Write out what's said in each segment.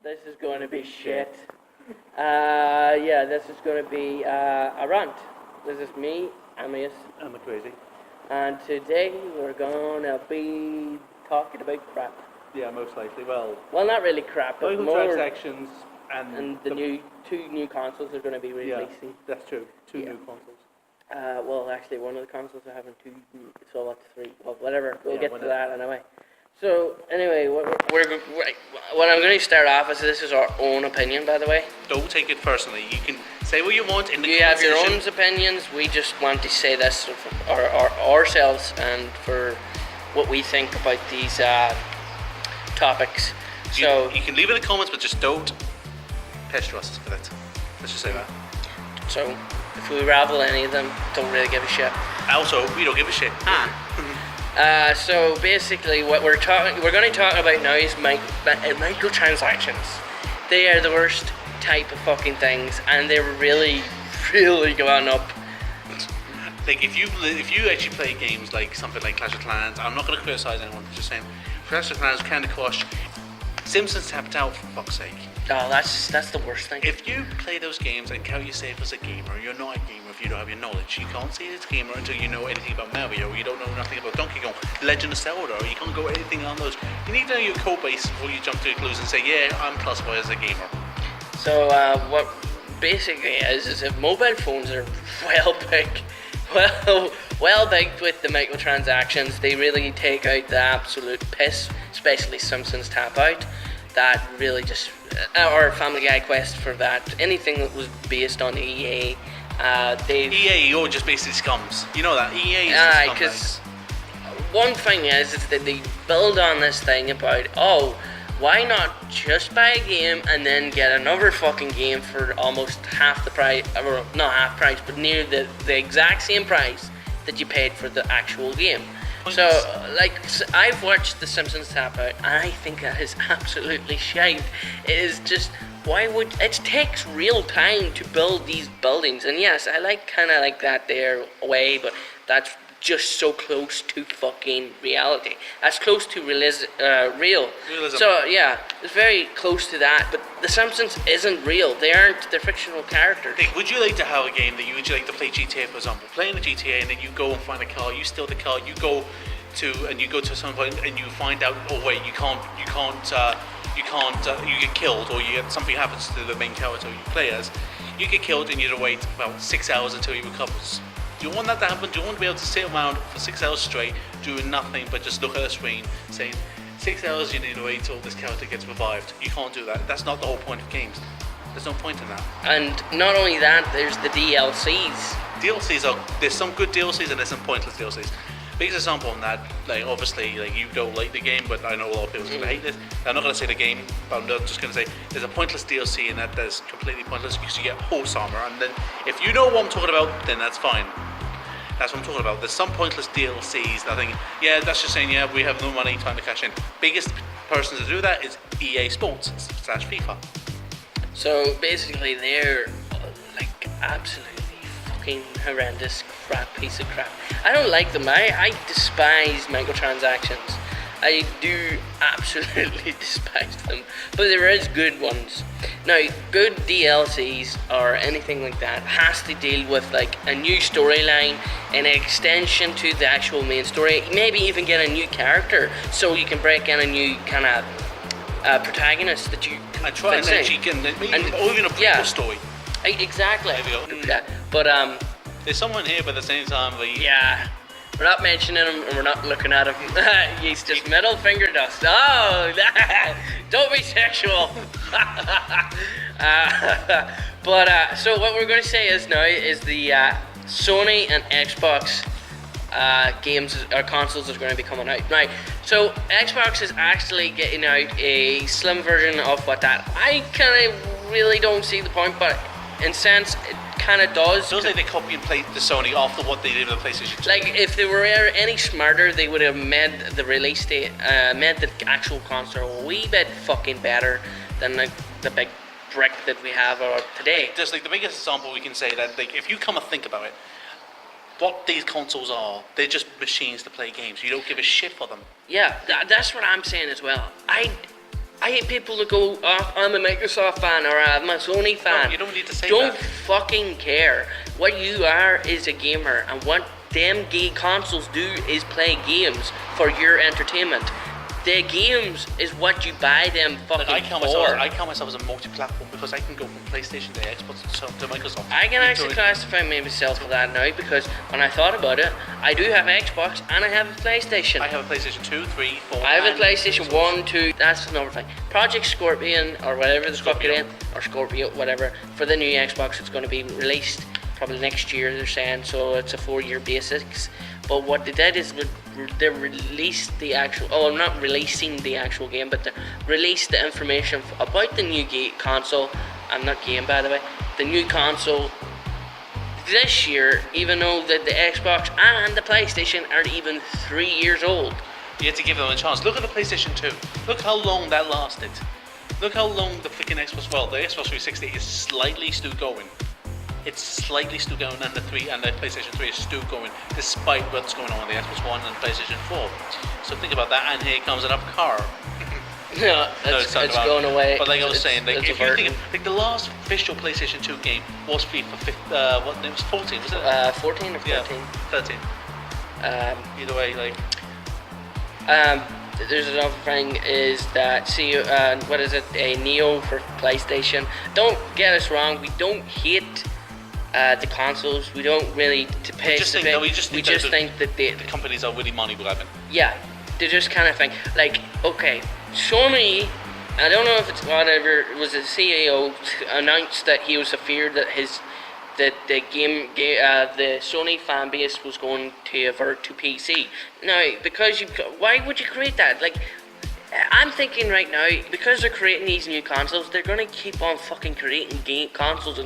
This is going to be shit. Yeah, this is going to be a rant. This is me, Amius. I'm McCrazy. And today we're going to be talking about crap. Yeah, most likely. Well, not really crap, but more... transactions and the two new consoles are going to be releasing. Yeah, that's true. Two new consoles. Well, actually, one of the consoles are having two, so that's three. Well, whatever. We'll get to whatever. that anyway. So, anyway, what I'm going to start off is this is our own opinion, by the way. Don't take it personally. You can say what you want in the You have your own opinions. We just want to say this for ourselves and for what we think about these topics. So you can leave it in the comments, but just don't pester us with it. Let's just say that. So if we ravel any of them, don't really give a shit. Also, we don't give a shit. So basically, what we're going to talk about now is microtransactions. They are the worst type of fucking things, and they're really, really going up. Like if you actually play games like something like Clash of Clans, I'm not going to criticize anyone. Just saying, Clash of Clans Candy Crush, Simpsons tapped out for fuck's sake. Oh, that's the worst thing. If you play those games and count yourself as a gamer, you're not a gamer if you don't have your knowledge. You can't say it's a gamer until you know anything about Mario, you don't know nothing about Donkey Kong, Legend of Zelda, or you can't go anything on those. You need to know your code base before you jump to conclusions and say, yeah, I'm classified as a gamer. So what basically is if mobile phones are well baked with the microtransactions, they really take out the absolute piss, especially Simpsons Tap Out. That really just, or Family Guy Quest for that, anything that was based on EA, EA, just basically scums. You know that, EA is scum. Because one thing is that they build on this thing about, why not just buy a game and then get another fucking game for almost half the price, or not half price, but near the exact same price that you paid for the actual game. So, I've watched The Simpsons Tap Out, and I think that is absolutely shite. It is just, it takes real time to build these buildings, and yes, I kind of like that there way, but that's just so close to fucking reality. That's close to realism. So, yeah, it's very close to that, but The Simpsons isn't real. They're fictional characters. Like, would you like to have a game that you would like to play GTA, for example? Playing the GTA, and then you go and find a car, you steal the car, you go to some point and you find out, you get killed, or something happens to the main character you play as. You get killed and you have to wait about 6 hours until he recovers. Do you want that to happen? Do you want to be able to sit around for 6 hours straight doing nothing but just look at a screen saying 6 hours you need to wait till this character gets revived? You can't do that. That's not the whole point of games. There's no point in that. And not only that, there's the DLCs. There's some good DLCs and there's some pointless DLCs. Biggest example on that, obviously, you don't like the game, but I know a lot of people are going to hate this. I'm not going to say the game, but I'm just going to say there's a pointless DLC in that is completely pointless because you get horse armor, and then if you know what I'm talking about, then that's fine. That's what I'm talking about. There's some pointless DLCs that I think, that's just saying, we have no money, time to cash in. Biggest person to do that is EA Sports / FIFA. So basically, they're absolutely fucking horrendous piece of crap. I don't like them. I despise microtransactions. I do absolutely despise them. But there is good ones. Now, good DLCs or anything like that has to deal with a new storyline, an extension to the actual main story, maybe even get a new character so you can break in a new kind of protagonist that you can try and actually get or even a prequel story. Exactly. There we go. Yeah. But there's someone here, but at the same time, we're not mentioning him and we're not looking at him. He's just middle finger dust. Oh, don't be sexual. But so what we're going to say is the Sony and Xbox games or consoles are going to be coming out now. So Xbox is actually getting out a slim version of what that. I kind of really don't see the point, but in sense it kind of does. It feels like they copy and paste the Sony after what they did with the PlayStation 2. If they were any smarter, they would have made the release date, made the actual console a wee bit fucking better than the big brick that we have today. Just the biggest example we can say that if you come and think about it, what these consoles are, they're just machines to play games. You don't give a shit for them. Yeah, that's what I'm saying as well. I hate people that go, oh, I'm a Microsoft fan or I'm a Sony fan. No, you don't need to say Don't that. fucking care. What you are is a gamer, and what them consoles do is play games for your entertainment. The games is what you buy them fucking I count for. myself as a multi-platform because I can go from PlayStation to Xbox to Microsoft. I can actually classify myself for that now because when I thought about it, I do have Xbox and I have a PlayStation. I have a PlayStation 2, 3, 4. I have a PlayStation 1, 2, that's another thing. Project Scorpion, or whatever the Scorpion, or Scorpio, whatever, for the new Xbox, it's going to be released probably next year, they're saying, so it's a 4-year basis. But what they did is they released the actual, not releasing the actual game, but they released the information about the new console. I'm not game, by the way. The new console this year, even though that the Xbox and the PlayStation are even 3 years old. You had to give them a chance. Look at the PlayStation 2. Look how long that lasted. Look how long the freaking Xbox. Well, the Xbox 360 is slightly still going. It's slightly still going, and the PlayStation 3 is still going, despite what's going on with the Xbox One and PlayStation 4. So think about that, and here comes another car. Yeah, it's going away. But like I was saying, like if you think, like the last official PlayStation 2 game was FIFA, what name was 14? Was it? 14 or 13? Yeah, 13. Either way, like. There's another thing is that what is it? A Neo for PlayStation. Don't get us wrong. We don't hate the consoles. We don't really We just think that the companies are really money grabbing. Yeah, they just kind of think like, okay, Sony. I don't know if it's whatever. It was the CEO announced that he was afraid that the Sony fan base was going to avert to PC. Now, because why would you create that? Like, I'm thinking right now, because they're creating these new consoles, they're going to keep on fucking creating consoles.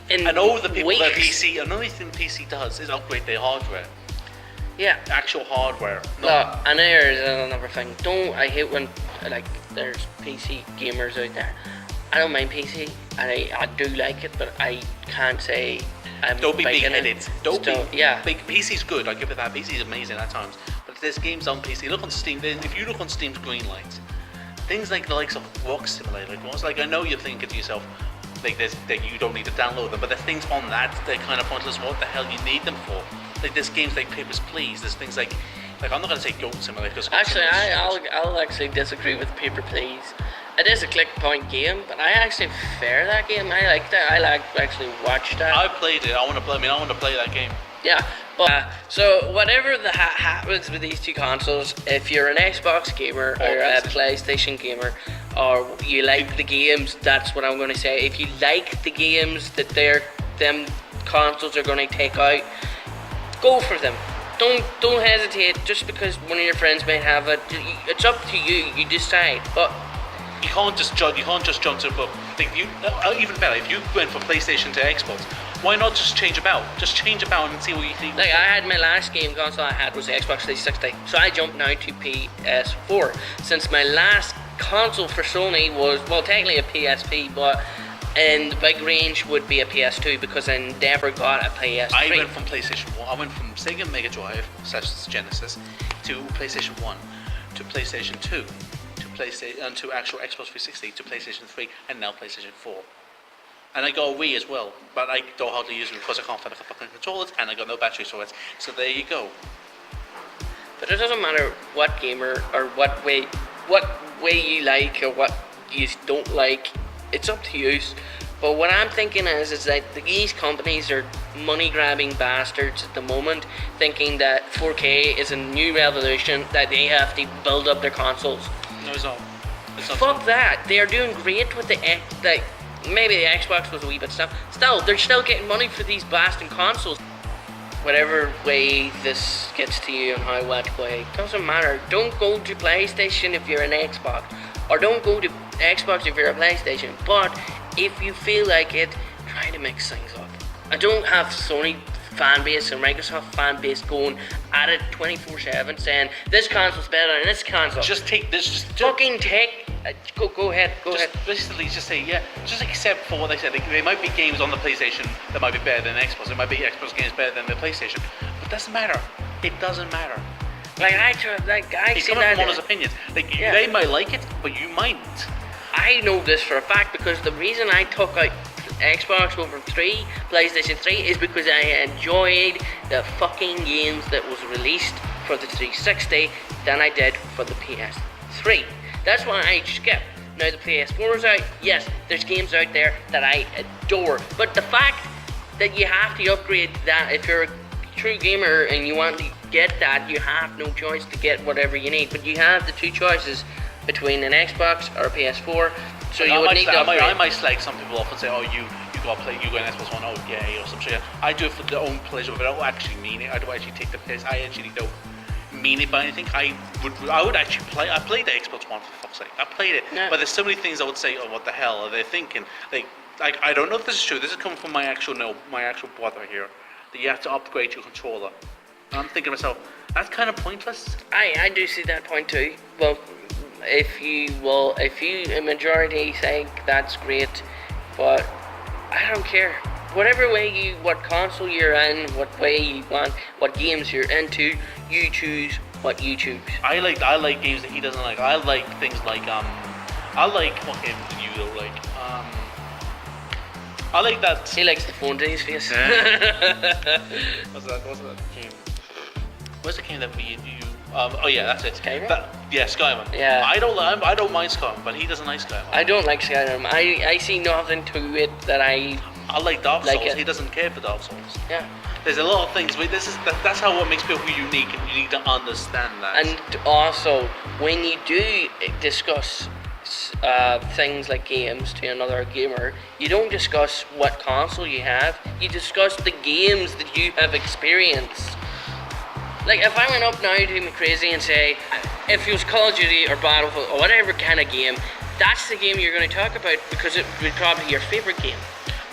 And all the people that PC, another thing PC does is upgrade their hardware. Yeah. Actual hardware. No, and there's another thing. I hate when, like, there's PC gamers out there. I don't mind PC, and I do like it, but I can't say I'm Don't be big-headed. Yeah. PC's good, I give it that. PC's amazing at times. But there's games on PC. Look on Steam. If you look on Steam's green lights, things like the likes of Walk Simulator, like I know you're thinking to yourself, like that you don't need to download them, but there's things on that they're kind of pointless. What the hell you need them for? Like there's games like Papers, Please. There's things like I'm not gonna say Goat Simulator because actually I'll actually disagree with Paper Please. It is a click point game, but I actually prefer that game. I like that. I like to actually watch that. I played it. I want to play that game. Yeah, but so whatever happens with these two consoles, if you're an Xbox gamer or a PlayStation gamer, or you like the games, that's what I'm going to say. If you like the games that them consoles are going to take out, go for them. Don't hesitate. Just because one of your friends may have it, it's up to you. You decide. But you can't just judge. You can't just jump to the book. Like even better, if you went from PlayStation to Xbox, why not just change about? Just change about and see what you think. Like I had my last game console I had was the Xbox 360, so I jumped now to PS4. Since my last console for Sony was technically a PSP, but in the big range would be a PS2 because I never got a PS3. I went from PlayStation 1. I went from Sega Mega Drive / Genesis to PlayStation 1 to PlayStation 2. And to actual Xbox 360 to PlayStation 3 and now PlayStation 4. And I got a Wii as well, but I don't hardly use it because I can't find the fucking controllers and I got no batteries for it. So there you go. But it doesn't matter what gamer or what way you like or what you don't like. It's up to you. But what I'm thinking is that these companies are money grabbing bastards at the moment, thinking that 4K is a new revolution that they have to build up their consoles. No, it's not. Fuck that. They are doing great with maybe the Xbox was a wee bit stuff. Still, they're still getting money for these blasting consoles. Whatever way this gets to you and how what way, doesn't matter. Don't go to PlayStation if you're an Xbox, or don't go to Xbox if you're a PlayStation. But if you feel like it, try to mix things up. I don't have Sony fan base and Microsoft fan base going at it 24/7 saying this console's better than this console. Just take this. Fucking take. Go ahead. Basically, just say yeah. Just accept for what they said. There might be games on the PlayStation that might be better than Xbox. There might be Xbox games better than the PlayStation. But it doesn't matter. It doesn't matter. Like I He's see coming that. from honest opinions. Like Yeah. they might like it, but you mightn't. I know this for a fact because the reason I took out Xbox over PlayStation 3 is because I enjoyed the fucking games that was released for the 360 than I did for the PS3. That's why I skipped. Now the PS4 is out, yes, there's games out there that I adore, but the fact that you have to upgrade that, if you're a true gamer and you want to get that, you have no choice to get whatever you need, but you have the two choices between an Xbox or a PS4, so you would need to upgrade. I might slag some people off and say, oh, you got an Xbox One, oh yay, or some shit. I do it for their own pleasure, but I don't actually mean it. I don't actually take the piss. I actually don't mean it by anything. I would actually play. I played the Xbox One, for fuck's sake. I played it, Yeah. but there's so many things I would say. Oh, what the hell are they thinking? Like I don't know if this is true. This is coming from my actual brother here. That you have to upgrade your controller. And I'm thinking to myself, that's kind of pointless. I do see that point too. Well, if you a majority think that's great, but I don't care. Whatever way what console you're in, what way you want, what games you're into, you choose what you choose. I like games that he doesn't like. I like things like I like what games do you though like I like that. He likes the phone to his face. What's that game? What's the game that we you? Oh yeah, that's it. Skyrim? Skyrim. Yeah. I don't mind Skyrim, but he doesn't like Skyrim. I don't like Skyrim. I see nothing to it that I like Dark Souls. Like he doesn't care for Dark Souls. yeah. There's a lot of things. But that's how what makes people unique, and you need to understand that. And also, when you do discuss things like games to another gamer, you don't discuss what console you have. You discuss the games that you have experienced. Like if I went up now to McCrazy and say, if it was Call of Duty or Battlefield or whatever kind of game, that's the game you're going to talk about because it would probably be your favorite game.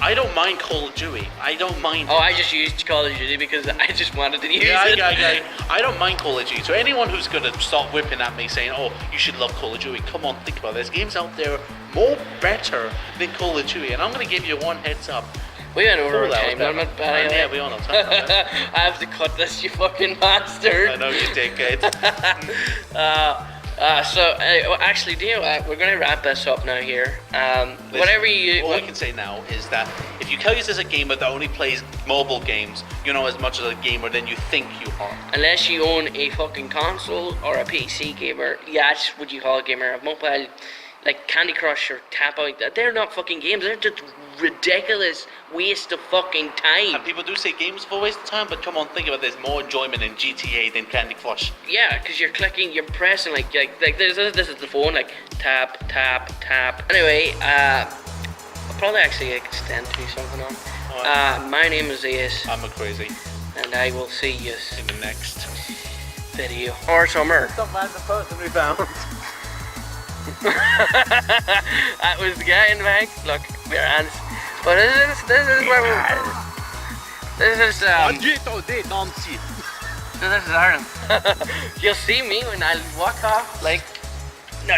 I don't mind Call of Duty. I don't mind. Oh, I just used Call of Duty because I just wanted to use it. I don't mind Call of Duty. So anyone who's going to start whipping at me saying, "Oh, you should love Call of Duty," come on, think about it. There's games out there more better than Call of Duty, and I'm going to give you one heads up. We went over our time limit, but anyway. Yeah, we all know time limit. I have to cut this, you fucking bastard. I know you dickhead. Actually, we're going to wrap this up now here. Whatever you... All I can say now is that if you tell you there's a gamer that only plays mobile games, you know as much as a gamer than you think you are. Unless you own a fucking console or a PC gamer, that's what you call a gamer. A mobile, like Candy Crush or Tap Out, they're not fucking games. They're just ridiculous waste of fucking time. And people do say games for a waste of time, but come on, think about it, there's more enjoyment in GTA than Candy Crush. Yeah, because you're clicking, you're pressing, like this is the phone, like tap, tap, tap. Anyway, I'll probably actually extend to something on. Right. My name is Ace. I'm McCrazy. And I will see you in the next video. Or summer. Some random person we found. That was the guy in the back. Look, we're hands. But this is where we're... This is Aaron. You'll see me when I walk off, like... No.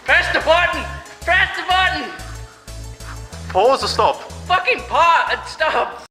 Press the button! Press the button! Pause or stop? Fucking pause and stop!